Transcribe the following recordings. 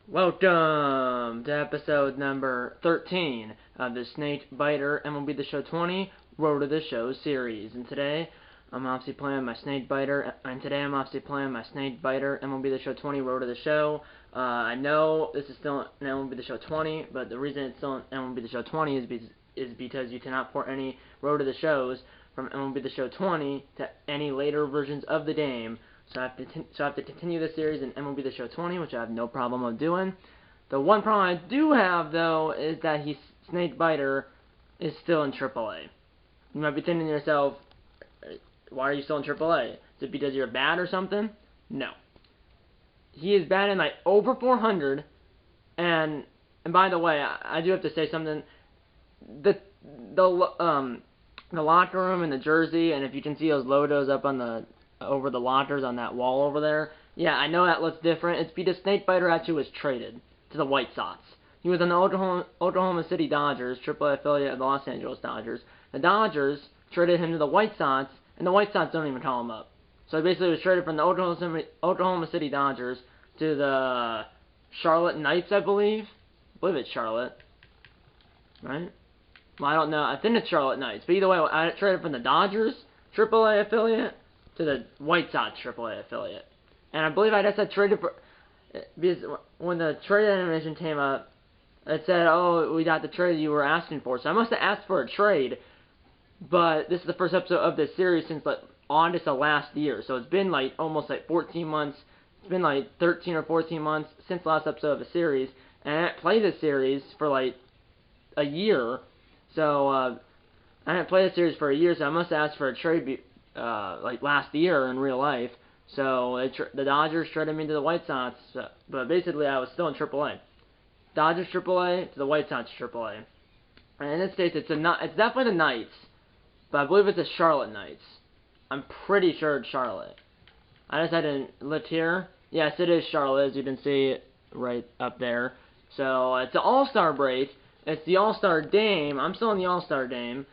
Welcome to episode number 13 of the Snake Biter MLB The Show 20 Road to the Show series. And today I'm obviously playing my Snake Biter, MLB The Show 20 Road to the Show. I know this is still an MLB The Show 20, but the reason it's still an MLB The Show 20 is because you cannot port any Road to the Shows from MLB The Show 20 to any later versions of the game. So I have to continue the series in MLB The Show 20, which I have no problem of doing. The one problem I do have, though, is that Snake Biter is still in AAA. You might be thinking to yourself, why are you still in AAA? Is it because you're bad or something? No. He is batting like over 400, and by the way, I do have to say something. The locker room and the jersey, and if you can see those logos up on over the lockers on that wall over there. Yeah, I know that looks different. It's because Snake Biter actually was traded to the White Sox. He was on the Oklahoma City Dodgers, AAA affiliate of the Los Angeles Dodgers. The Dodgers traded him to the White Sox, and the White Sox don't even call him up. So he basically was traded from the Oklahoma City Dodgers to the Charlotte Knights, I believe. I believe it's Charlotte, right? Well, I don't know. I think it's Charlotte Knights. But either way, I traded from the Dodgers AAA affiliate to the White Sox AAA affiliate. And I believe I just had traded for, because when the trade animation came up, it said, oh, we got the trade you were asking for. So I must have asked for a trade, but this is the first episode of this series since like August of last year. So it's been like almost like 14 months. It's been like 13 or 14 months since the last episode of the series. And I didn't play this series for like a year. So I didn't play the series for a year, so I must have asked for a trade like last year in real life. So the Dodgers traded me to the White Sox, but basically I was still in AAA. Dodgers AAA to the White Sox AAA. And in this case, it's definitely the Knights, but I believe it's the Charlotte Knights. I'm pretty sure it's Charlotte. I just had to look here. Yes, it is Charlotte, as you can see right up there. So it's the All-Star break. It's the All-Star game. I'm still in the All-Star game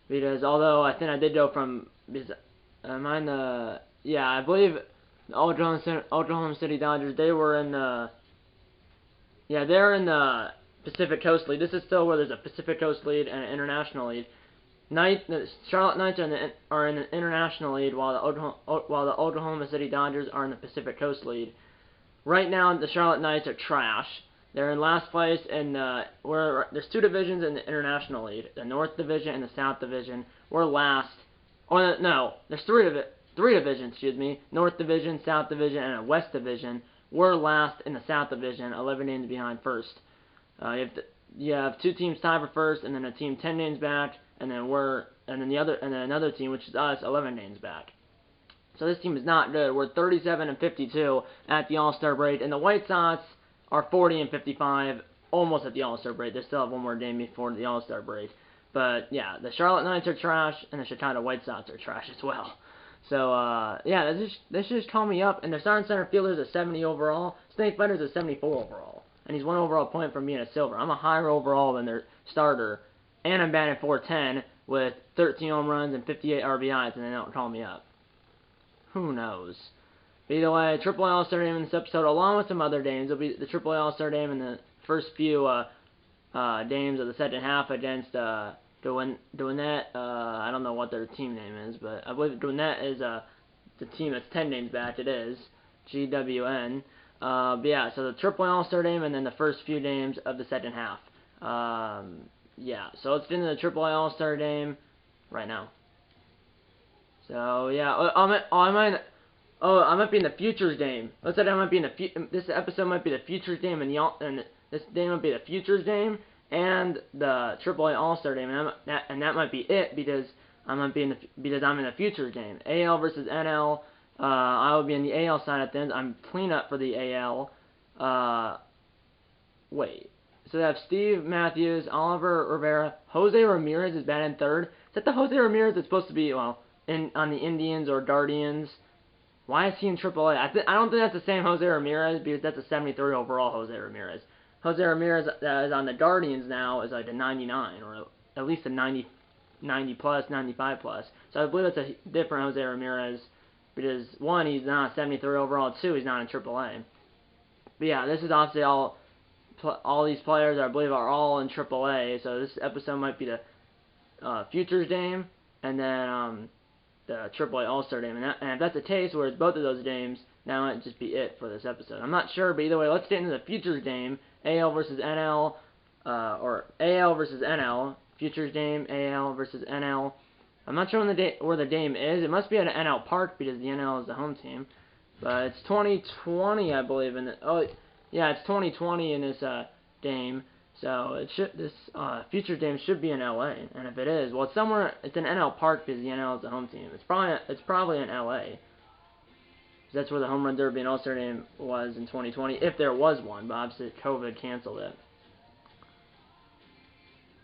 because although I think I did go from. Am I in the... Yeah, I believe the Oklahoma City Dodgers, they were in the... Yeah, they're in the Pacific Coast League. This is still where there's a Pacific Coast League and an International League. The Charlotte Knights are in the International League, while the Oklahoma City Dodgers are in the Pacific Coast League. Right now, the Charlotte Knights are trash. They're in last place, and there's two divisions in the International League, the North Division and the South Division. We're last. Oh, no, there's three divisions, excuse me. North Division, South Division, and a West Division. We're last in the South Division, 11 games behind first. You have two teams tied for first, and then a team 10 games back, and then another team, which is us, 11 games back. So this team is not good. We're 37 and 52 at the All-Star break, and the White Sox are 40 and 55, almost at the All-Star break. They still have one more game before the All-Star break. But, yeah, the Charlotte Knights are trash, and the Chicago White Sox are trash as well. So, yeah, they should just call me up. And their starting center fielder is a 70 overall. Snake Biter is a 74 overall. And he's one overall point from being a silver. I'm a higher overall than their starter. And I'm batting .410 with 13 home runs and 58 RBIs, and they don't call me up. Who knows? But either way, AAA All-Star Game in this episode, along with some other games. It'll be the AAA All-Star Game in the first few games of the second half against Gwinnett. I don't know what their team name is, but I believe Gwinnett is the team that's 10 games back. It is GWN. But yeah, so the AAA All-Star Game and then the first few games of the second half. Yeah, so let's get into the AAA All-Star Game right now. So yeah, I might be in the Futures game. Looks like I might be in this episode might be the Futures game, and this game might be the Futures game and the AAA All-Star game, and that might be it because I'm in the Futures game. AL versus NL. I will be in the AL side of things. I'm cleanup for the AL. Wait. So they have Steve Matthews, Oliver Rivera, Jose Ramirez is batting third. Is that the Jose Ramirez that's supposed to be on the Indians or Guardians? Why is he in AAA? I don't think that's the same Jose Ramirez because that's a 73 overall Jose Ramirez. Jose Ramirez that is on the Guardians now is like a 99 or at least a 90 plus, 95 plus. So I believe that's a different Jose Ramirez because one, he's not a 73 overall. Two, he's not in AAA. But yeah, this is obviously all all these players, I believe, are all in AAA. So this episode might be the Futures Game, and then the AAA All-Star Game. And if that's the case, where it's both of those games, that might just be it for this episode. I'm not sure, but either way, let's get into the Futures Game, AL versus NL, or AL versus NL, Futures Game, AL versus NL. I'm not sure where the game is. It must be at an NL Park because the NL is the home team. But it's 2020, I believe. It's 2020 in this game. So this Futures Game should be in LA. And if it is, well, it's in NL Park because the NL is the home team. It's probably in LA. That's where the Home Run Derby and All-Star Game was in 2020, if there was one. But obviously COVID canceled it.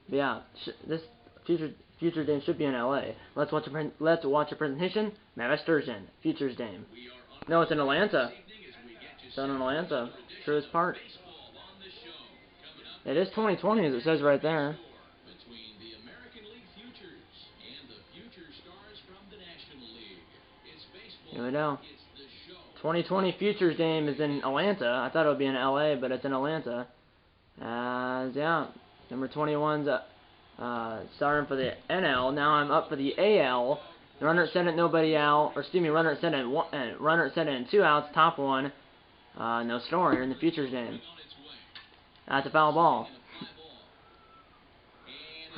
But yeah, this Futures Game should be in LA. Let's watch a presentation. Matt Sturgeon, Futures Game. No, it's in Atlanta. It's in Atlanta. Truist Park. It is 2020, as it says right there. Here we go. 2020 Futures Game is in Atlanta. I thought it would be in LA, but it's in Atlanta. Yeah, number 21's starting for the NL. Now I'm up for the AL. Runner at second, nobody out. Or excuse me, runner at second, runner at second and 2 outs. Top one. No score here in the Futures Game. That's a foul ball.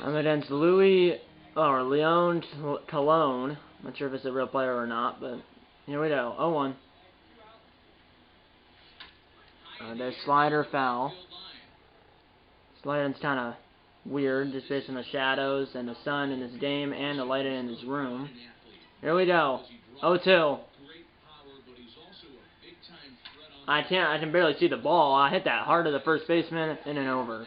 I'm against Leon Colon. I'm not sure if it's a real player or not, but here we go. 0-1. There's slider foul. Sliding's kind of weird, just based on the shadows and the sun in this game and the lighting in this room. Here we go. 0-2. I can barely see the ball. I hit that hard to the first baseman, in and over.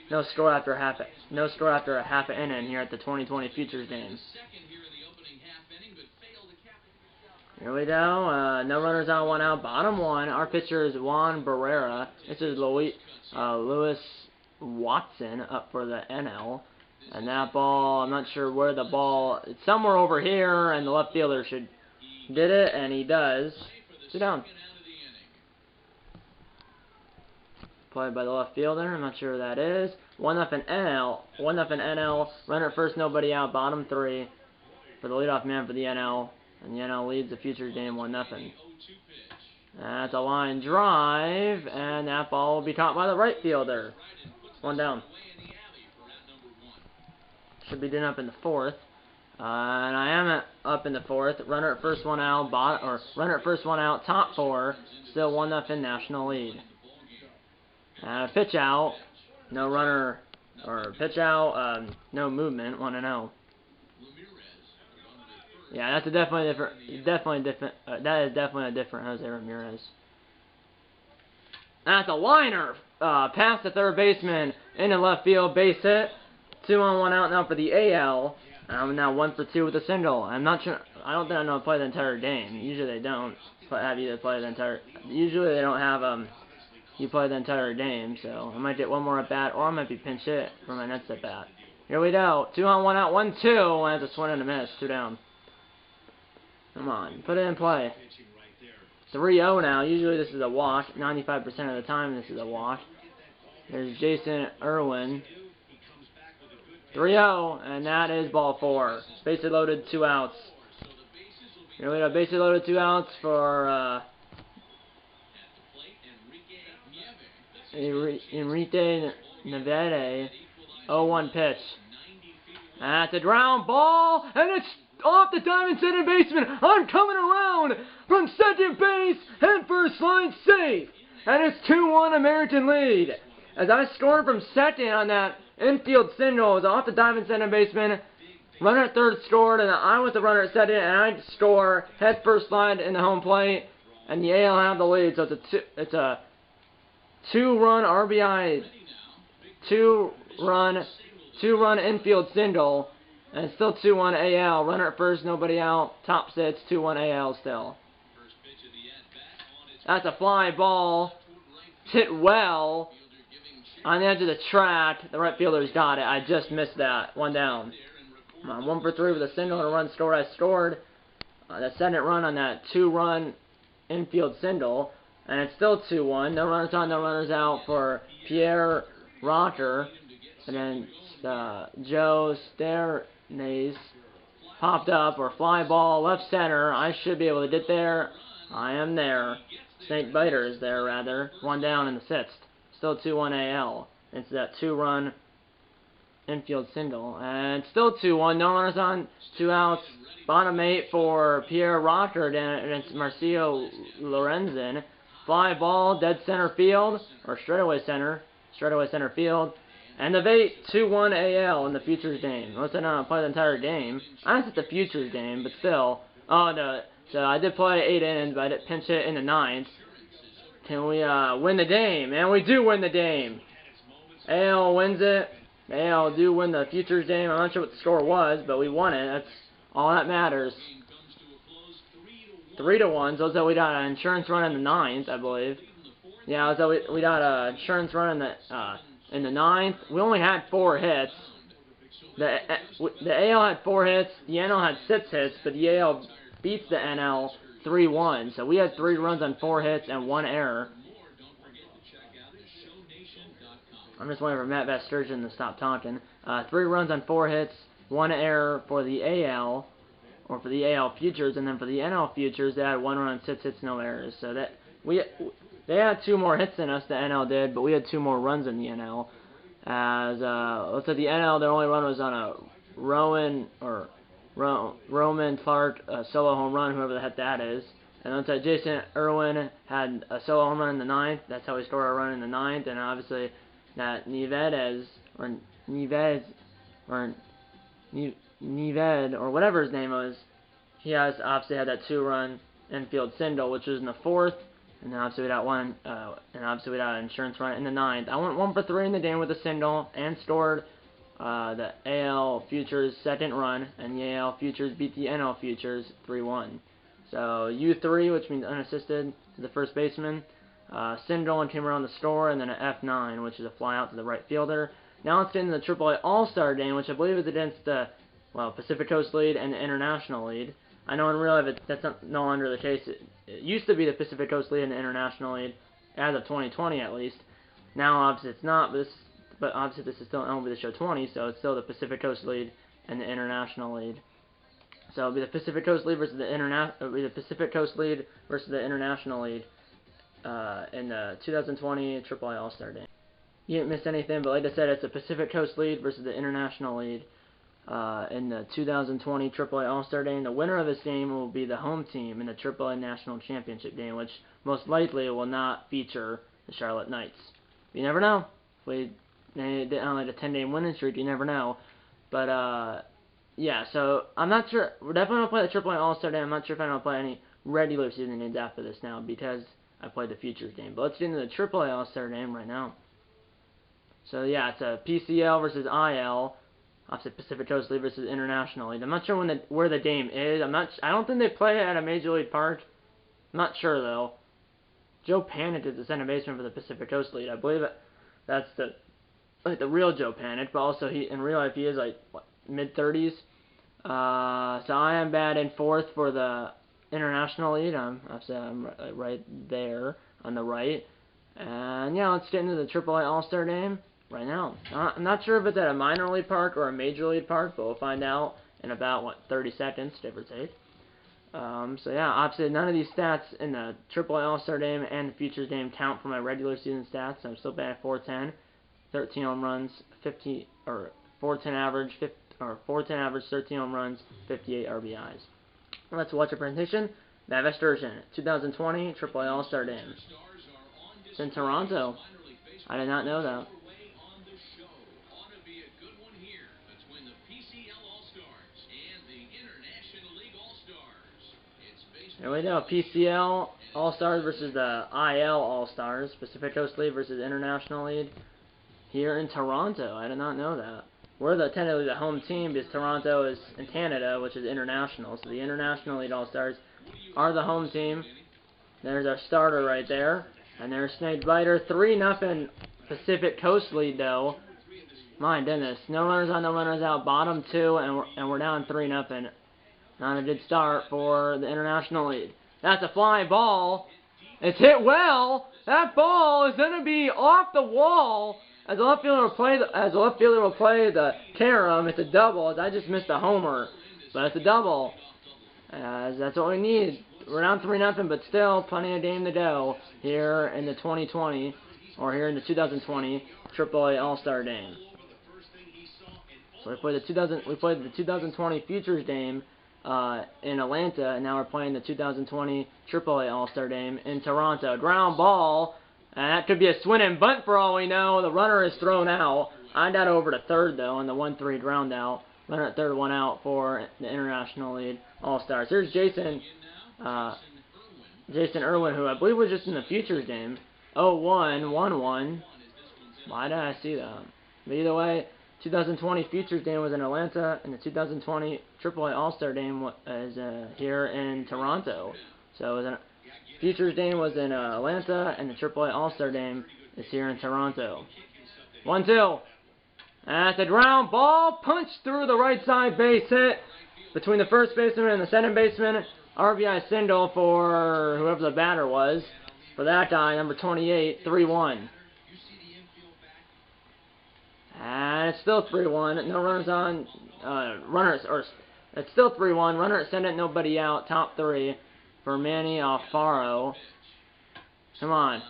No score after a half an inning here at the 2020 Futures Games. Here we go. No runners on, 1 out. Bottom one. Our pitcher is Juan Barrera. This is Louis Watson up for the NL. And that ball, I'm not sure where the ball. It's somewhere over here, and the left fielder should get it, and he does. Sit down. Played by the left fielder. I'm not sure who that is. 1-0 NL. 1-0 NL. Runner at first, nobody out. Bottom 3 for the leadoff man for the NL. And the NL leads the Futures Game 1-0. That's a line drive, and that ball will be caught by the right fielder. 1 down. Should be done up in the 4th. And I am up in the 4th. Runner at first, 1 out. Runner at first, 1 out. Top 4. Still 1-0 national lead. And a pitch out. No runner or pitch out. No movement. 1-0. Yeah, that's definitely different. That is definitely a different Jose Ramirez. That's a liner. Past the third baseman into left field, base hit. 2-on-1 out now for the AL. I'm now 1 for 2 with a single. I'm not sure. I don't think I'm gonna play the entire game. Usually they don't have you play the entire. Usually they don't have you play the entire game. So I might get one more at bat, or I might be pinch hit for my next at bat. Here we go. 2-on-1 out, 1-2, and it's a swing and a miss. 2 down. Come on, put it in play. 3-0 now. Usually this is a walk. 95% of the time this is a walk. There's Jason Irwin. 3-0, and that is ball 4. Bases loaded, 2 outs. Here we go. Bases loaded, 2 outs for Enrique Nevede. 0-1 pitch. That's a ground ball, and it's off the diamond center baseman. I'm coming around from second base, head first line safe, and it's 2-1 American lead. As I scored from second on that infield single, it was off the diamond center baseman. Runner at third scored, and I was the runner at second, and I score head first line in the home plate, and the AL have the lead. So it's a 2-run RBI, 2-run infield single. And it's still 2-1 AL. Runner at first, nobody out. Top 6, 2-1 AL still. That's a fly ball. Hit well. On the edge of the track. The right fielder's got it. I just missed that. 1 down. Come on, 1 for 3 with a single and a run scored. I scored the second run on that 2-run infield single. And it's still 2-1. No runners on, no runners out for Pierre Rotter. And then Joe Sternace popped up, or fly ball left center. I should be able to get there. I am there. Snake Biter is there, rather. One down in the sixth. Still 2-1 AL. It's that 2-run infield single. And still 2-1. No runners on, 2 outs. Bottom 8 for Pierre Rotter against Marcio Lorenzen. Fly ball, dead center field, or straightaway center field. And the 2-1 AL in the Futures game. Unless I don't play the entire game. I know it's the Futures game, but still. Oh, no. So I did play 8 innings, but I did pinch hit in the 9th. Can we win the game? And we do win the game. AL wins it. AL do win the Futures game. I'm not sure what the score was, but we won it. That's all that matters. 3-1. So we got an insurance run in the 9th, I believe. Yeah, so we got an insurance run in the 9th. We only had 4 hits. The AL had 4 hits. The NL had 6 hits, but the AL beats the NL 3-1. So we had 3 runs on 4 hits and 1 error. I'm just waiting for Matt Vasturgeon to stop talking. 3 runs on 4 hits, 1 error for the AL, or for the AL Futures, and then for the NL Futures, they had 1 run on 6 hits, no errors. So that they had 2 more hits than us, the NL did, but we had 2 more runs in the NL. As looks like the NL, their only run was on a Roman Clark solo home run, whoever the heck that is. And looks like Jason Irwin had a solo home run in the 9th. That's how he scored a run in the 9th, and obviously that Neved, or whatever his name was, he has obviously had that 2-run infield single, which was in the 4th, and then obviously we got an insurance run in the 9th. I went 1 for 3 in the game with a single and scored the AL Futures 2nd run, and the AL Futures beat the NL Futures 3-1. So U3, which means unassisted, to the first baseman. Single and came around the score, and then an F9, which is a fly out to the right fielder. Now let's get into the AAA All-Star game, which I believe is against the Pacific Coast League and the International League. I know in real life that's no longer the case. It used to be the Pacific Coast League and the International League, as of 2020 at least. Now obviously it's not, but obviously this is still MLB The Show 20, so it's still the Pacific Coast League and the International League. So it'll be the Pacific Coast League versus the International League in the 2020 AAA All-Star Game. You didn't miss anything, but like I said, it's the Pacific Coast League versus the International League in the 2020 AAA All-Star Game. The winner of this game will be the home team in the AAA National Championship Game, which most likely will not feature the Charlotte Knights. You never know. If they did on like a 10-game winning streak, you never know. But yeah, so I'm not sure. We're definitely going to play the AAA All-Star Game. I'm not sure if I'm going to play any regular season games after this now because I played the Futures game. But let's get into the AAA All-Star Game right now. So yeah, it's a PCL versus IL. Obviously Pacific Coast League versus International League. I'm not sure where the game is. I don't think they play it at a Major League Park. I'm not sure though. Joe Panic is the center baseman for the Pacific Coast League. I believe that's the real Joe Panic, but also in real life he is like mid-30s. So I am batting 4th for the International League. I'm right there on the right. And yeah, let's get into the AAA All-Star Game right now. I'm not sure if it's at a minor league park or a major league park, but we'll find out in about 30 seconds, give or take. So yeah, obviously none of these stats in the AAA All-Star Game and the Futures game count for my regular season stats. I'm still batting 410, 13 home runs, 410 average, 13 home runs, 58 RBIs. Let's watch a presentation. Matt Vasturgeon, 2020 AAA All-Star Game. It's in Toronto. I did not know that. Here we go, PCL All-Stars versus the IL All-Stars, Pacific Coast League versus International League, here in Toronto. I did not know that. We're technically the home team because Toronto is in Canada, which is international. So the International League All-Stars are the home team. There's our starter right there. And there's Snake Biter. 3-0 Pacific Coast League, though. My goodness. No runners on, no runners out. Bottom 2, and we're down 3-0. Not a good start for the International League. That's a fly ball. It's hit well. That ball is going to be off the wall. As the left fielder will play the carom. It's a double. As I just missed a homer, but it's a double. As that's what we need. We're down 3-0, but still plenty of game to go here in the 2020, or here in the 2020 AAA All-Star Game. So we played the 2020 Futures Game in Atlanta, and now we're playing the 2020 AAA All-Star Game in Toronto. Ground ball, and that could be a swing and bunt for all we know. The runner is thrown out. I got over to third though on the 1-3 ground out. Runner at third, one out for the International League All-Stars. Here's Jason Irwin, who I believe was just in the Futures Game. 0-1, 1-1. Why did I see that? But either way, 2020 Futures Game was in Atlanta, and the 2020 AAA All-Star Game is here in Toronto. So the Futures Game was in Atlanta, and the AAA All-Star Game is here in Toronto. 1-2. That's a ground ball, punched through the right side base hit between the first baseman and the second baseman. RBI single for whoever the batter was. For that guy, number 28, 3-1. And it's still 3-1. No runners on. It's still 3-1. Runner at second, nobody out. Top three for Manny Alfaro. Come on.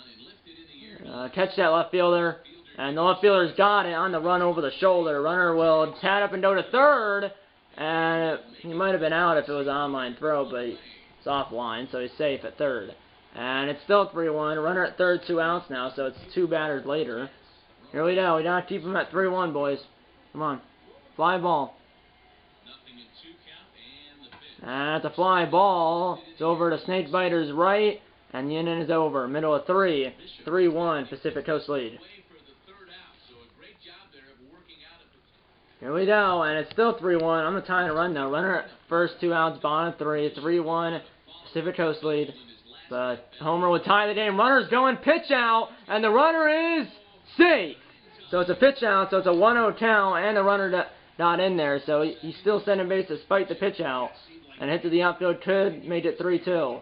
Catch that left fielder. And the left fielder's got it on the run over the shoulder. Runner will tad up and go to third. And he might have been out if it was an online throw, but it's offline, so he's safe at third. And it's still 3-1. Runner at third, 2 outs now, so it's 2 batters later. Here we go. We gotta keep him at 3-1, boys. Come on. Fly ball. And it's a fly ball. It's over to Snakebiter's right, and the inning is over. Middle of 3. 3-1, Pacific Coast lead. Here we go, and it's still 3-1. I'm going to tie and run now. Runner at first, 2 outs, bottom 3. 3-1, Pacific Coast lead. But Homer would tie the game. Runner's going pitch out, and the runner is safe. So it's a pitch out, so it's a 1-0 count, and the runner not in there. So he's still second base despite the pitch out. And hit to the outfield could make it 3-2.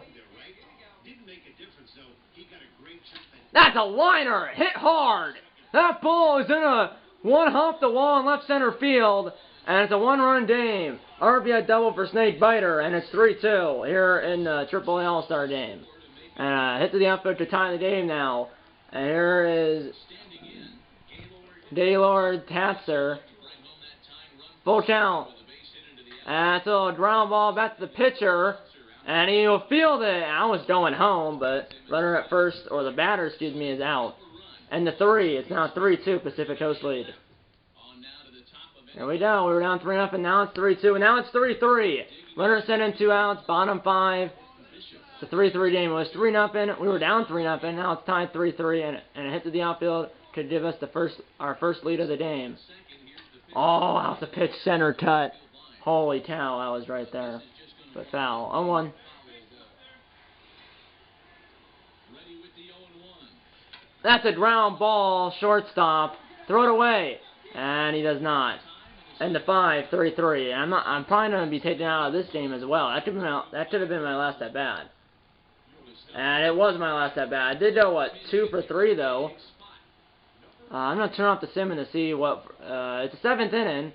That's a liner! Hit hard! That ball is in a one off the wall in left center field, and it's a 1-run game. RBI double for Snakebiter, and it's 3-2 here in the AAA All-Star Game. And hit to the outfield to tie the game now. And here is Gaylord Tatzer. Full count. And it's a ground ball back to the pitcher, and he'll field it. I was going home, but runner at first, or the batter, excuse me, is out. And the 3, it's now 3-2 Pacific Coast lead. Here we go. We were down 3-0, now it's 3-2, and now it's 3-3. Runner sent in 2 outs, bottom 5. It's a 3-3 game. It was 3-0. We were down 3-0. Now it's tied 3-3, and a hit to the outfield could give us our first lead of the game. Oh, out the pitch, center cut. Holy cow, that was right there. But foul. 0-1. That's a ground ball, shortstop. Throw it away. And he does not. And the 5, 3-3. I'm probably going to be taken out of this game as well. That could have been my last at bat. And it was my last at bat. I did go, what, 2 for 3 though. I'm going to turn off the sim to see what. It's the 7th inning.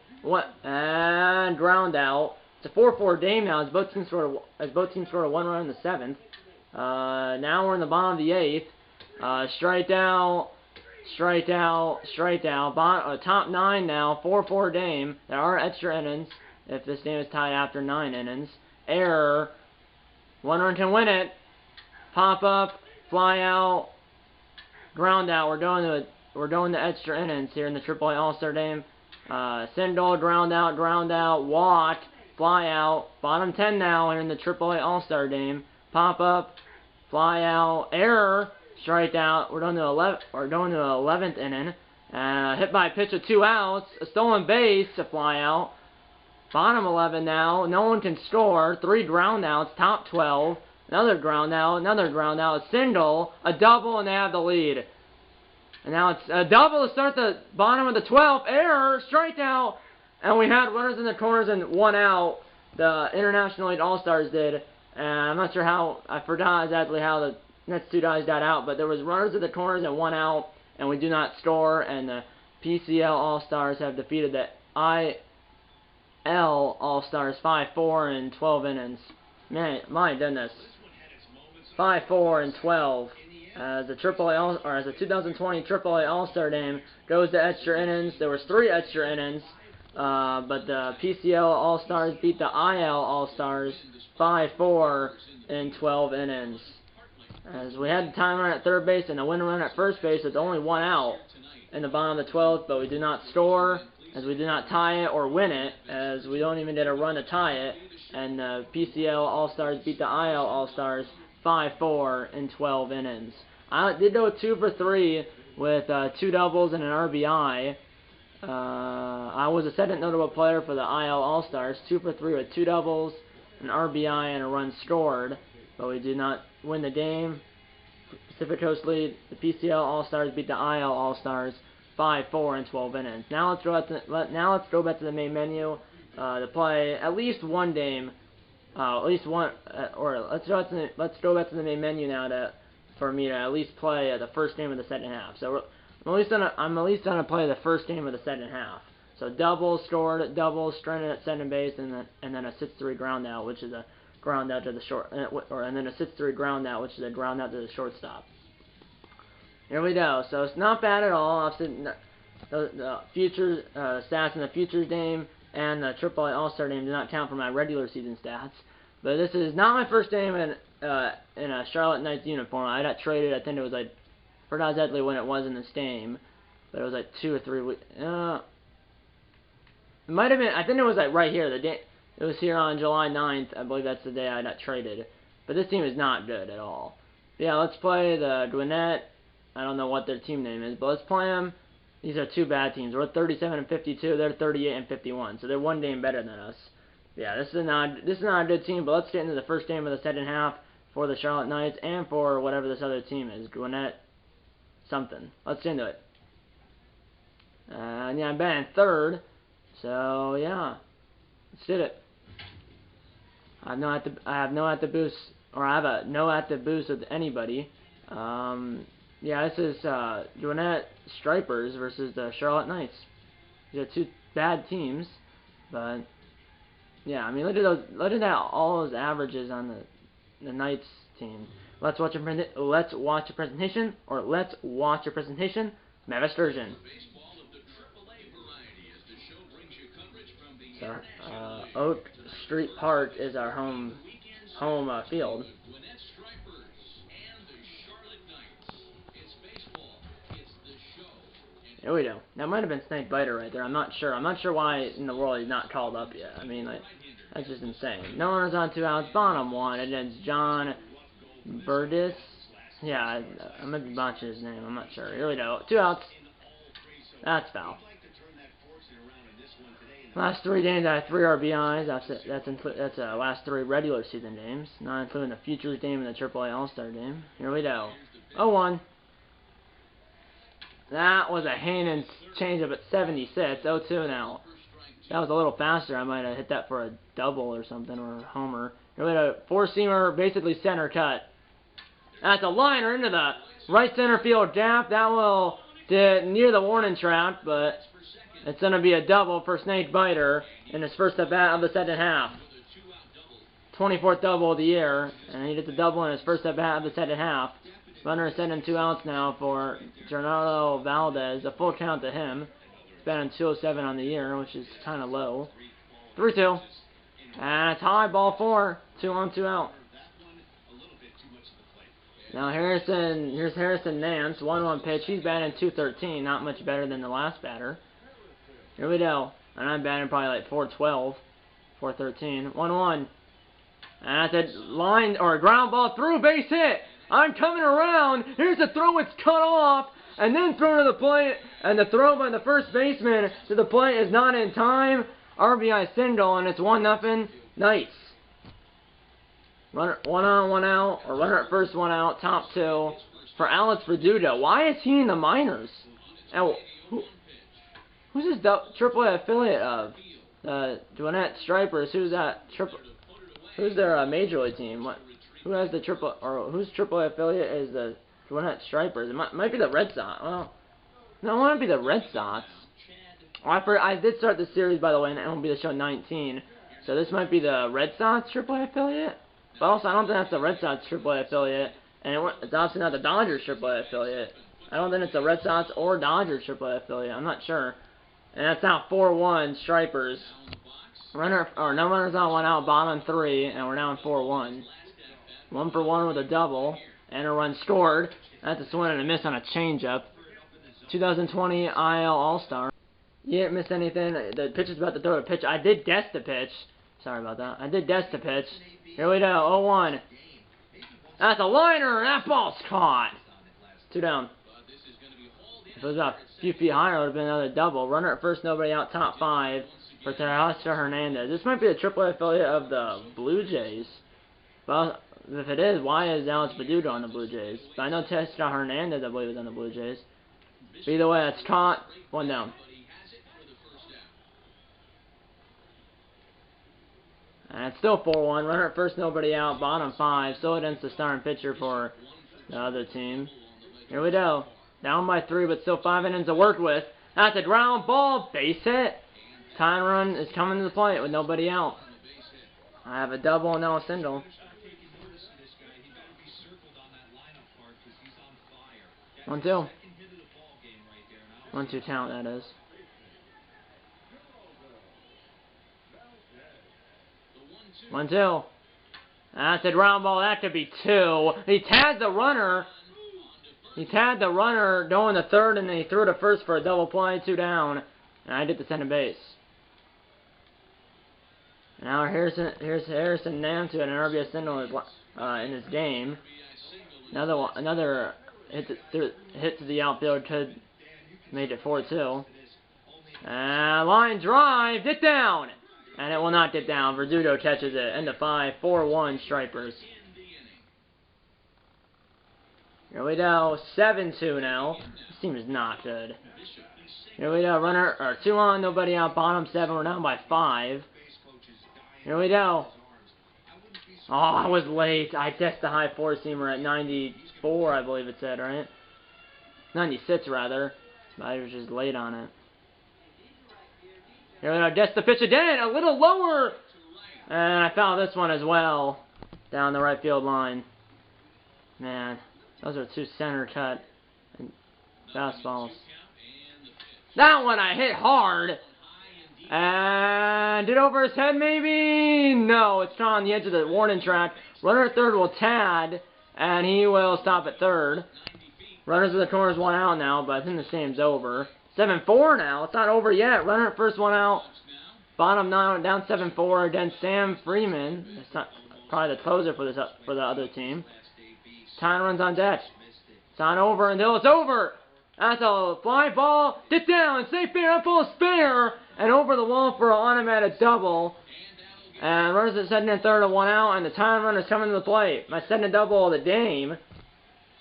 And ground out. It's a 4-4 game now. As both teams scored a 1-run in the 7th. Now we're in the bottom of the 8th. Strike out. Top 9 now. 4-4 game. There are extra innings if this game is tied after 9 innings. Error. 1 run can win it. Pop up. Fly out. Ground out. We're going to extra innings here in the AAA All-Star Game. Single, ground out, walk, fly out. Bottom 10 now here in the AAA All-Star Game. Pop up, fly out, error, strike out. We're going to 11th inning. Hit by a pitch with 2 outs, a stolen base, a fly out. Bottom 11 now. No one can score. 3 ground outs, top 12. Another ground out, a single, a double, and they have the lead. And now it's a double to start the bottom of the 12th. Error, strikeout, and we had runners in the corners and 1 out. The International League All-Stars did. And I'm not sure how, I forgot exactly how the Next two guys got out, but there was runners at the corners and 1 out, and we do not score, and the PCL All-Stars have defeated the IL All-Stars 5-4 in 12 innings. Man, my goodness. 5-4 and 12 as the as the 2020 AAA All-Star Game goes to extra innings. There was 3 extra innings, but the PCL All-Stars beat the IL All-Stars 5-4 in 12 innings. As we had the time run at third base and a winning run at first base, it's only 1 out in the bottom of the 12th, but we do not score, as we did not tie it or win it, as we don't even get a run to tie it, and the PCL All-Stars beat the IL All-Stars 5-4 in 12 innings. I did go 2 for 3 with 2 doubles and an RBI. I was the second notable player for the IL All-Stars, 2 for 3 with 2 doubles, an RBI, and a run scored, but we did not win the game. Pacific Coast League, the PCL All-Stars beat the IL All-Stars 5-4 in 12 innings. Now let's go back to the main menu to play at least one game. Let's go back to the main menu now for me to at least play the first game of the second half. So I'm at least gonna play the first game of the second half. So doubles scored, doubles stranded at second base, and then a 6-3 ground out, which is a ground out to the short, and then a 6-3 ground out, which is a ground out to the shortstop. Here we go. So it's not bad at all. Obviously, the futures stats in the futures game and the AAA All-Star game do not count for my regular season stats. But this is not my first game in a Charlotte Knights uniform. I got traded. I think it was like, I forgot exactly when it was in this game, but it was like 2 or 3 weeks. It might have been. I think it was like right here. The day it was here on July 9th. I believe that's the day I got traded. But this team is not good at all. But yeah, let's play the Gwinnett. I don't know what their team name is, but let's play them. These are 2 bad teams. We're 37 and 52. They're 38 and 51. So they're 1 game better than us. Yeah, this is not a good team. But let's get into the first game of the second half for the Charlotte Knights and for whatever this other team is, Gwinnett something. Let's get into it. Yeah, I'm batting third. So yeah, let's do it. I have no at the boost, or I have a no at the boost with anybody. Yeah, this is Gwinnett Stripers versus the Charlotte Knights. These are 2 bad teams, but yeah, I mean look at that, all those averages on the Knights team. Let's watch a presentation. Mavis Sturgeon. So, Oak Street Park is our home field. Here we go. That might have been Snake Biter right there. I'm not sure. I'm not sure why in the world he's not called up yet. I mean, like, that's just insane. No runners on 2 outs. Bottom 1 against John Burdis. Yeah, I might be botching his name. I'm not sure. Here we go. 2 outs. That's foul. Last 3 games, I have 3 RBIs. That's last 3 regular season games, not including the futures game and the AAA All-Star game. Here we go. 0-1. That was a Heyman changeup at 76. 0-2 now. That was a little faster. I might have hit that for a double or something, or a homer. Here we go. 4-seamer, basically center cut. That's a liner into the right center field gap. That will get near the warning track, but it's going to be a double for Snake Biter in his first at-bat of the second half. 24th double of the year, and he did the double in his first at-bat of the second half. Runner is sending 2 outs now for Gernardo Valdez. A full count to him. He's batting 207 on the year, which is kind of low. 3-2. And it's high, ball 4. 2 on, 2 out. Now here's Harrison Nance. 1-1 pitch. He's batting 213. Not much better than the last batter. Here we go. And I'm batting probably like 412. 413. 1-1. And that's a line or a ground ball through, base hit. I'm coming around. Here's the throw. It's cut off. And then thrown to the plate. And the throw by the first baseman to the plate is not in time. RBI single, and it's 1-0. Knights. Runner 1 on, 1 out. Or runner at first, 1 out. Top 2 for Alex Verdugo. Why is he in the minors? And who's this AAA affiliate of? Gwinnett Stripers. Who's that? Who's their major league team? What? Who has the triple, or whose AAA affiliate is the Gwinnett Stripers? It might be the Red Sox. Well, no, it might be the Red Sox. Oh, I did start the series, by the way, and it will be the show 19. So this might be the Red Sox AAA affiliate. But also, I don't think that's the Red Sox AAA affiliate. And it's obviously not the Dodgers AAA affiliate. I don't think it's the Red Sox or Dodgers AAA affiliate. I'm not sure. And that's now 4-1 Stripers. No runners on, 1 out, bottom 3, and we're down 4-1. 1 for 1 with a double, and a run scored. That's a swing and a miss on a changeup. 2020 IL All-Star. You didn't miss anything. The pitcher's about to throw a pitch. I did guess the pitch. Sorry about that. I did guess the pitch. Here we go. 0-1. That's a liner. That ball's caught. 2 down. If it was about a few feet higher, it would have been another double. Runner at first, nobody out. Top 5 for Teoscar Hernandez. This might be the AAA affiliate of the Blue Jays. Well, if it is, why is Alex Baduda on the Blue Jays? But I know Teoscar Hernandez, I believe, is on the Blue Jays. But either way, it's caught. 1 down. And it's still 4-1. Runner at first, nobody out. Bottom 5. Still against the starting pitcher for the other team. Here we go. Down by 3, but still 5 innings to work with. That's a ground ball. Base hit. Tying run is coming to the plate with nobody out. I have a double and now a single. 1-2. 1-2 count, that is. 1-2. That's a ground ball. That could be 2. He tagged the runner. He tagged the runner going to third, and then he threw to first for a double play. 2 down. And I did the center base. Now here's Harrison Nam to an RBI single in his game. Another hit to the outfield could make it 4-2. Line drive, get down, and it will not get down. Verdugo catches it. End of 5, 4-1 Stripers. Here we go, 7-2 now. This team is not good. Here we go, runner or 2 on, nobody out. Bottom 7, we're down by 5. Here we go. Oh, I was late. I guessed the high 4-seamer at 94, I believe it said, right? 96, rather. But I was just late on it. Here we go. Guess the pitch again. A little lower. And I fouled this one as well. Down the right field line. Man, those are 2 center cut fastballs. That one I hit hard. And did over his head, maybe? No, it's on the edge of the warning track. Runner at third will tag, and he will stop at third. Runners in the corners, 1 out now, but I think the game's over. 7-4 now. It's not over yet. Runner at first, 1 out. Bottom 9, down 7-4 against Sam Freeman. It's not probably the closer for the other team. Tying runs on deck. It's not over until it's over. That's a fly ball. Get down. Stay fair. Up full spare. And over the wall for an automatic double. And runners at second and third are 1 out. And the tying run is coming to the plate. My second double of the game.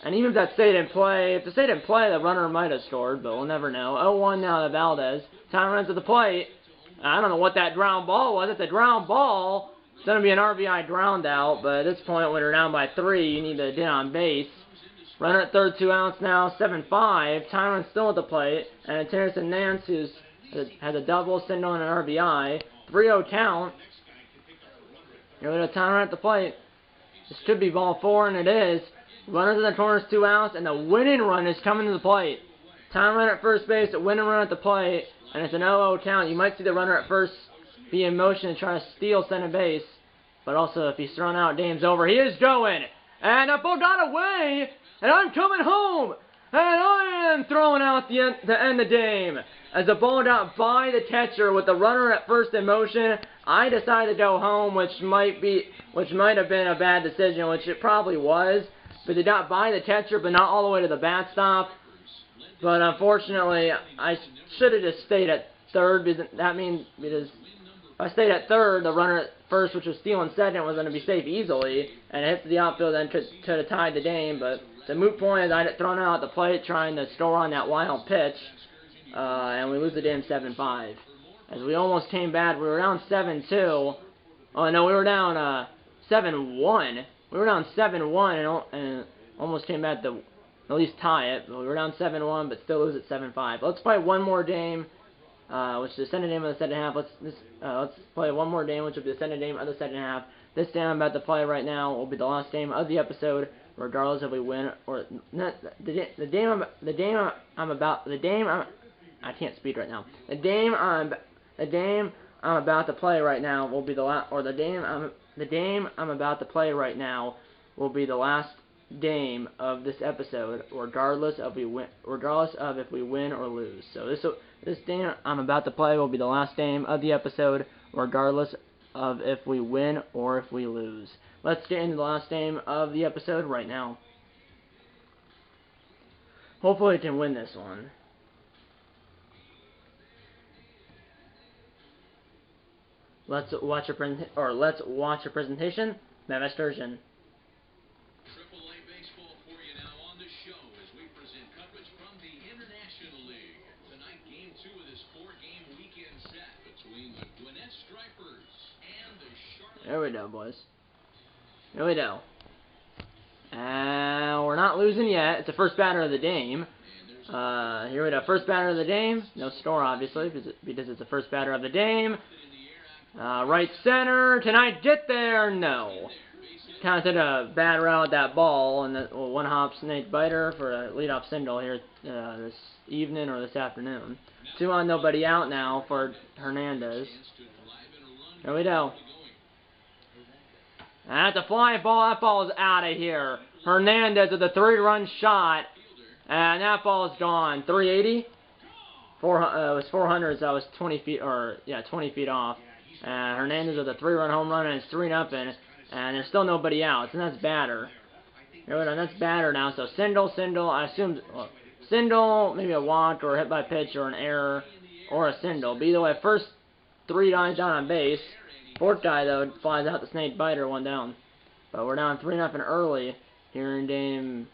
And even if that stayed in play, if it stayed in play, the runner might have scored, but we'll never know. 0-1 now to Valdez. Tying runs at the plate. I don't know what that ground ball was. It's a ground ball. It's going to be an RBI ground out. But at this point, when you're down by 3, you need to get on base. Runner at third, 2 outs now, 7-5. Tying run still at the plate. And it's Harrison Nance who's has a double, single, and an RBI. 3-0 count. Here we go, tying run at the plate. This could be ball 4, and it is. Runners in the corners, 2 outs, and the winning run is coming to the plate. Tying run at first base, a winning run at the plate, and it's an 0-0 count. You might see the runner at first be in motion and try to steal center base, but also if he's thrown out, game's over. He is going, and that ball got away, and I'm coming home, and I am throwing out the end of the game. As the ball got by the catcher with the runner at first in motion, I decided to go home, which might have been a bad decision, which it probably was. But they got by the catcher, but not all the way to the backstop. But unfortunately, I should have just stayed at third, because if I stayed at third, the runner at first, which was stealing second, was going to be safe easily, and it hit the outfield and could have tied the game. But the moot point is I had it thrown out at the plate trying to score on that wild pitch, and we lose the game 7-5. As we almost came back, we were down 7-2. Oh no, we were down 7-1. We were down 7-1 and almost came back to at least tie it. But we were down 7-1, but still lose at 7-5. Let's play one more game, which is the second game of the second half. Let's play one more game, which will be the second game of the second half. This game I'm about to play right now will be the last game of the episode, regardless if we win or not. I can't speak right now. The game I'm about to play right now will be the last, or the game I'm about to play right now will be the last game of this episode, regardless of if we win or lose. So this game I'm about to play will be the last game of the episode, regardless of if we win or if we lose. Let's get into the last game of the episode right now. Hopefully we can win this one. Let's watch a presentation. Matt Sturgeon. AAA baseball for you now on the show as we present coverage from the International League. Tonight, Game 2 of this 4-game weekend set between the Gwinnett Stripers and the Charlotte. There we go, boys. Here we go. We're not losing yet. It's the first batter of the game. Here we go. First batter of the game. No score, obviously, because it's the first batter of the game. Right center. Can I get there? No. Kind of took a bad route with that ball, and one hop snake biter for a leadoff single here this evening or this afternoon. 2 on, nobody out now for Hernandez. Here we go. That's a fly ball. That ball is out of here. Hernandez with a 3-run shot, and that ball is gone. 380. It was 400, so I was 20 feet, or yeah, 20 feet off. Hernandez with a 3-run home run, and it's 3-0, and there's still nobody out, and that's batter. Here we go, that's batter now. So Sindel, I assume Sindel, maybe a walk or a hit by pitch or an error or a Sindel. But either way, first 3 guys down on base. 4th guy though flies out the snake biter, 1 down. But we're down 3-0 early here in game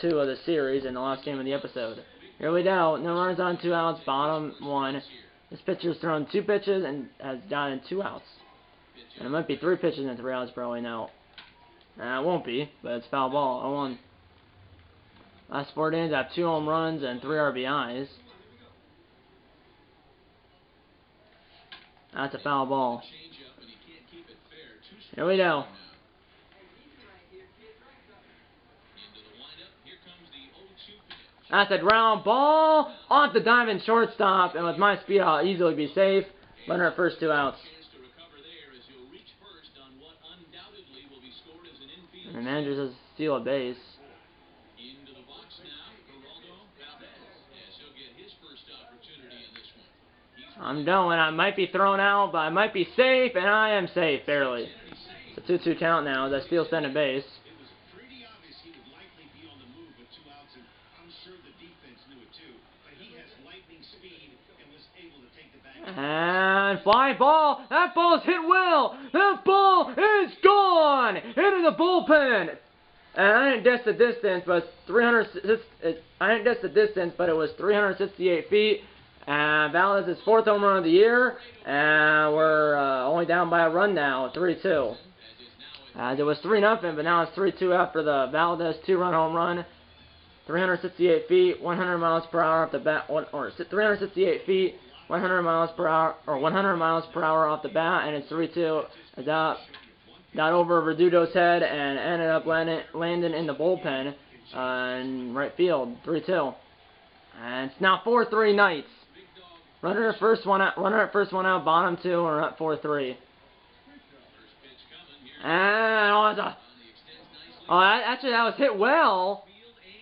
2 of the series and the last game of the episode. Here we go. No runners on, 2 outs. Bottom 1. This pitcher's thrown 2 pitches and has gotten 2 outs. And it might be 3 pitches and 3 outs probably now. It won't be, but it's foul ball. 0-1. Last 4 innings, I have 2 home runs and 3 RBIs. That's a foul ball. Here we go. That's a ground ball off the diamond shortstop, and with my speed, I'll easily be safe. Runner at first, 2 outs. And the manager says steal a base. I'm going. I might be thrown out, but I might be safe, and I am safe, barely. It's a 2-2 count now as I steal center base. And fly ball. That ball's hit well. That ball is gone into the bullpen. And I didn't guess the distance, but it was 368 feet. And Valdez's 4th home run of the year, and we're only down by a run now, 3-2. As it was 3-0, but now it's 3-2 after the Valdez 2-run home run. 368 feet, 100 miles per hour off the bat, or 368 feet, 100 miles per hour, or 100 miles per hour off the bat, and it's 3-2. Got over Verdugo's head and ended up landing in the bullpen in right field, 3-2. And it's now 4-3 Knights. Runner at first, 1 out, bottom 2, we're at 4-3. And actually that was hit well.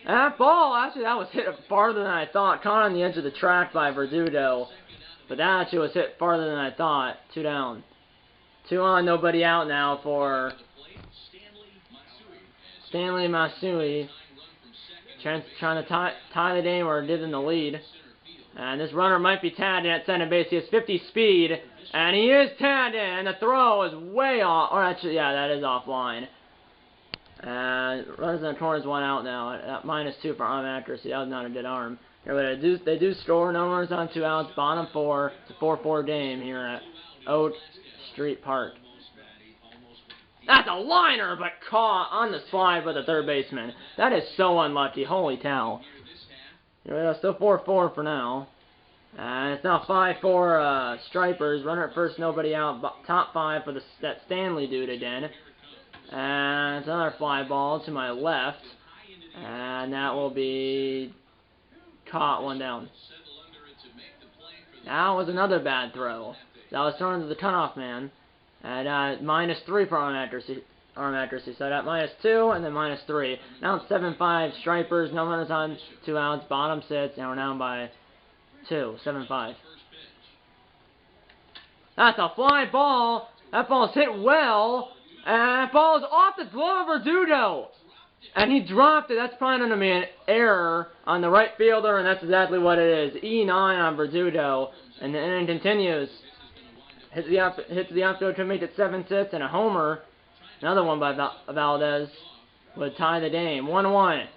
And that ball, actually that was hit farther than I thought. Caught on the edge of the track by Verdugo. But that actually was hit farther than I thought. 2 down. 2 on, nobody out now for Stanley Masui. Trying to tie the game or give them the lead. And this runner might be tagged in at center base. He has 50 speed. And he is tagged in. And the throw is way off. Or actually, yeah, that is offline. And runners in the corner is 1 out now. At -2 for arm accuracy. That was not a good arm. Here, they do score. No runners on, 2 outs. Bottom 4. It's a 4-4 game here at Oak Street Park. That's a liner, but caught on the slide by the third baseman. That is so unlucky. Holy cow. Yeah, still 4-4 for now. And it's now 5-4 Stripers. Runner at first, nobody out. Top 5 for that Stanley dude again. And it's another fly ball to my left. And that will be caught, one down. That was another bad throw. That was thrown to the cutoff man. At -3 for arm accuracy. So that -2 and then -3. Now it's 7-5 Stripers. No runners on, 2 outs. Bottom sits, and we're down by 2. 7-5. That's a fly ball. That ball's hit well, and that ball's off the glove of Verdugo. And he dropped it. That's probably going to be an error on the right fielder, and that's exactly what it is. E9 on Verdugo, and then it continues. Hits the outfield to make it 7-6, and a homer. Another one by Valdez would tie the game. 1-1.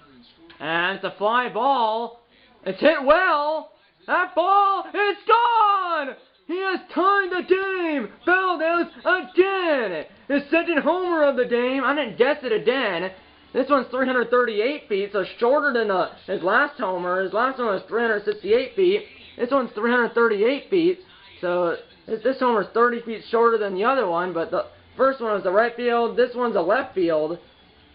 And it's a fly ball. It's hit well. That ball is gone! He has tied the game! Valdez again! His second homer of the game. I didn't guess it again. This one's 338 feet, so shorter than his last homer. His last one was 368 feet. This one's 338 feet, so this homer's 30 feet shorter than the other one, but the first one was the right field. This one's a left field.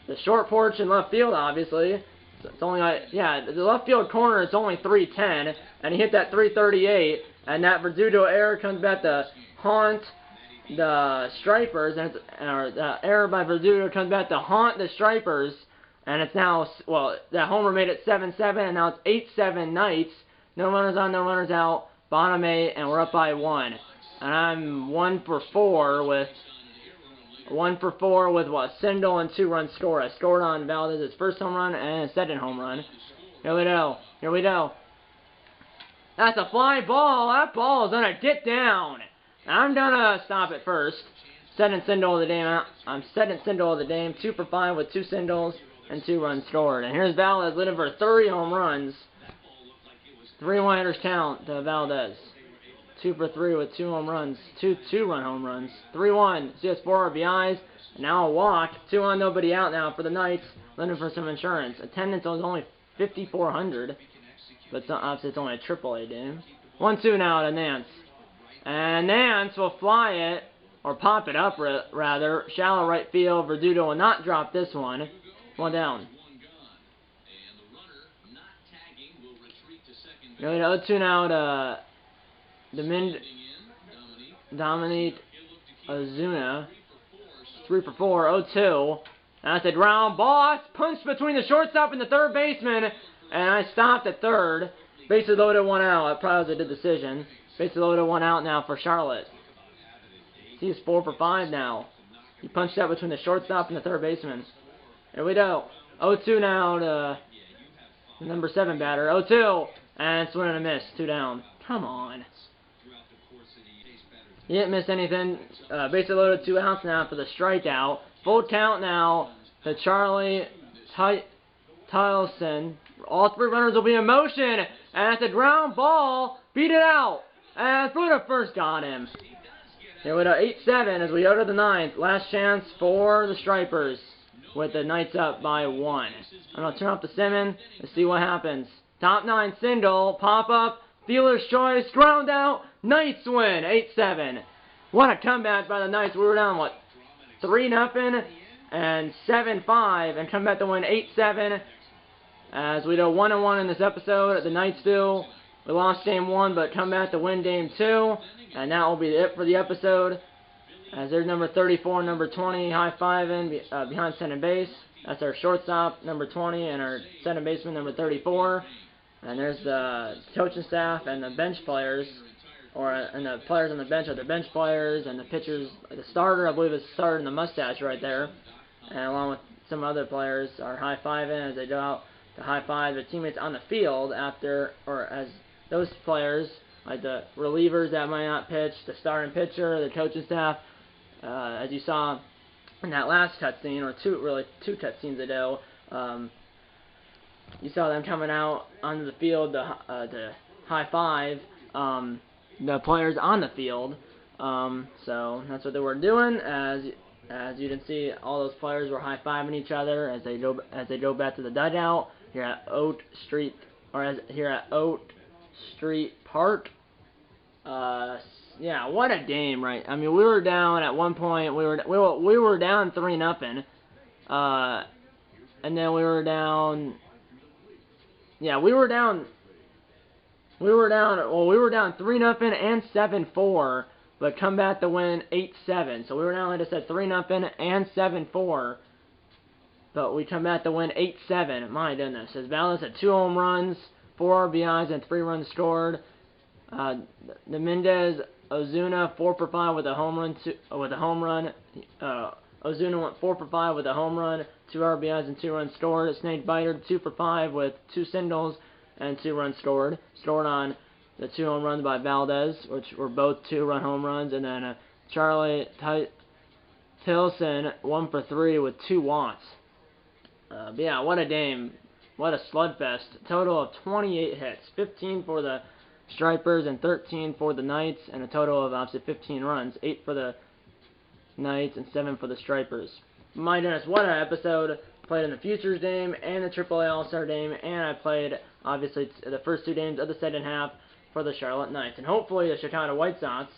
The short porch in left field, obviously. So it's only like, yeah, the left field corner, it's only 310, and he hit that 338, and that Verdugo error comes back to haunt the Stripers, and the error by Verdugo comes back to haunt the Stripers, and it's now, well, that homer made it 7-7, and now it's 8-7 Knights. No runners on, no runners out, bottom 8, and we're up by 1. And I'm 1 for 4 with what, Sindel and 2-run score. I scored on Valdez's first home run and his second home run. Here we go. Here we go. That's a fly ball. That ball is gonna get down. I'm gonna stop it first. Setting Sindel of the game. I'm setting Sindel of the game. 2 for 5 with 2 Sindels and 2 runs scored. And here's Valdez leading for 30 home runs. 3 one-hitters count to Valdez. 2 for 3 with 2 home runs. 2-run home runs. 3-1. So he has 4 RBIs. And now a walk. 2 on, nobody out now for the Knights. Looking for some insurance. Attendance was only 5,400. But obviously it's only a AAA game. 1-2 now to Nance. And Nance will fly it. Or pop it up, rather. Shallow right field. Verdugo will not drop this one. 1 down. Really 0-2 now to Dominique Ozuna. 3 for 4, 0-2. That's a ground ball. It's punched between the shortstop and the third baseman. And I stopped at third. Bases loaded, 1 out. That probably was a good decision. Bases loaded, 1 out now for Charlotte. He's 4 for 5 now. He punched that between the shortstop and the third baseman. Here we go. 0-2 now to the number 7 batter. 0-2. And swing and a miss. 2 down. Come on. He didn't miss anything. Bases loaded, 2 outs now for the strikeout. Full count now to Charlie Tyleson. All 3 runners will be in motion. And at the ground ball, beat it out. And through to first, got him. Here we go, 8-7 as we go to the 9th. Last chance for the Stripers with the Knights up by 1. I'm going to turn off the Simmons and see what happens. Top 9 Sindel, pop up, fielder's choice, ground out, Knights win, 8-7. What a comeback by the Knights. We were down, what, 3-0 and 7-5, and come back to win 8-7. As we go 1-1 in this episode, the Knights do. We lost game 1, but come back to win game 2, and that will be it for the episode. As there's number 34, number 20, high-fiving behind second base. That's our shortstop, number 20, and our second baseman, number 34. And there's the coaching staff and the bench players, and the players on the bench are the bench players, and the pitchers, the starter, I believe, is the starter in the mustache right there. And along with some other players are high-fiving as they go out to high-five their teammates on the field after, or as those players, like the relievers that might not pitch, the starting pitcher, the coaching staff, as you saw in that last cutscene, or two cutscenes ago, you saw them coming out onto the field to high-five the players on the field. So that's what they were doing. As As you can see, all those players were high-fiving each other as they go back to the dugout here at Oat Street Park. Yeah, what a game, right? I mean, we were down at one point. We were down 3-0, and then we were down. Yeah, we were down. Well, we were down 3-0 and 7-4, but come back to win 8-7. So we were down, like I said, 3-0 and 7-4, but we come back to win 8-7. My goodness, as Ballas had 2 home runs, 4 RBIs, and 3 runs scored. The Mendez Ozuna 4 for 5 with a home run. Ozuna went 4 for 5 with a home run, 2 RBIs and 2 runs scored. Snake Biter 2 for 5 with 2 singles and 2 runs scored. Scored on the 2 home runs by Valdez, which were both 2-run home runs, and then Charlie Tilson 1 for 3 with 2 walks. But yeah, what a game. What a slugfest. Total of 28 hits, 15 for the Stripers and 13 for the Knights, and a total of obviously 15 runs, 8 for the Knights and 7 for the Stripers. My goodness, what an episode. Played in the Futures game and the AAA All-Star game, and I played obviously the first 2 games of the second half for the Charlotte Knights. And hopefully the Chicago White Sox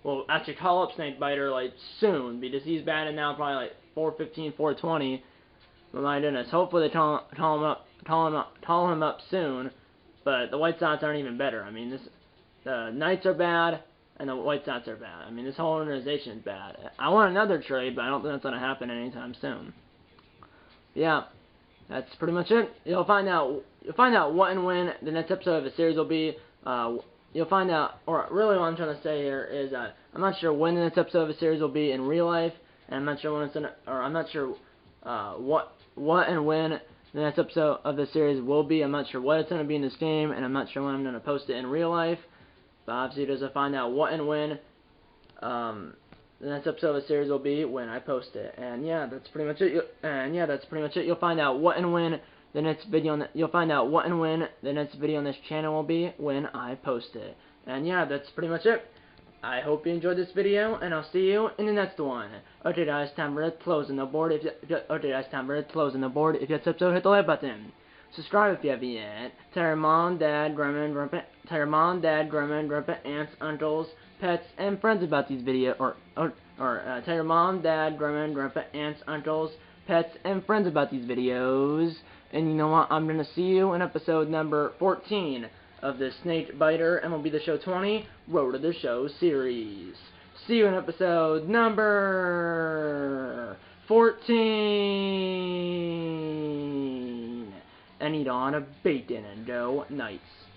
will actually call up Snake Biter like soon, because he's batting now probably like 415, 420. But my goodness, hopefully they call him up soon. But the White Sox aren't even better. I mean, the Knights are bad, and the White Sox are bad. I mean, this whole organization is bad. I want another trade, but I don't think that's going to happen anytime soon. Yeah, that's pretty much it. You'll find out what and when the next episode of the series will be. You'll find out, or really what I'm trying to say here is, I'm not sure when the next episode of the series will be in real life, and I'm not sure when it's gonna, or I'm not sure what and when the next episode of the series will be. I'm not sure what it's going to be in this game, and I'm not sure when I'm going to post it in real life. But obviously, you'll find out what and when the next episode of the series will be when I post it. And yeah, that's pretty much it. You'll find out what and when the next video. You'll find out what and when the next video on this channel will be when I post it. And yeah, that's pretty much it. I hope you enjoyed this video, and I'll see you in the next one. Okay guys, time for it closing the board. If you episode, hit the like button. Subscribe if you haven't yet. Tell your mom, dad, grandma, aunts, uncles, pets, and friends about these videos. Tell your mom, dad, grandma, aunts, uncles, pets, and friends about these videos. And you know what? I'm gonna see you in episode number 14 of the Snake Biter MLB The Show 20 Road to the Show series. See you in episode number 14. And eat on a bacon and go Knights.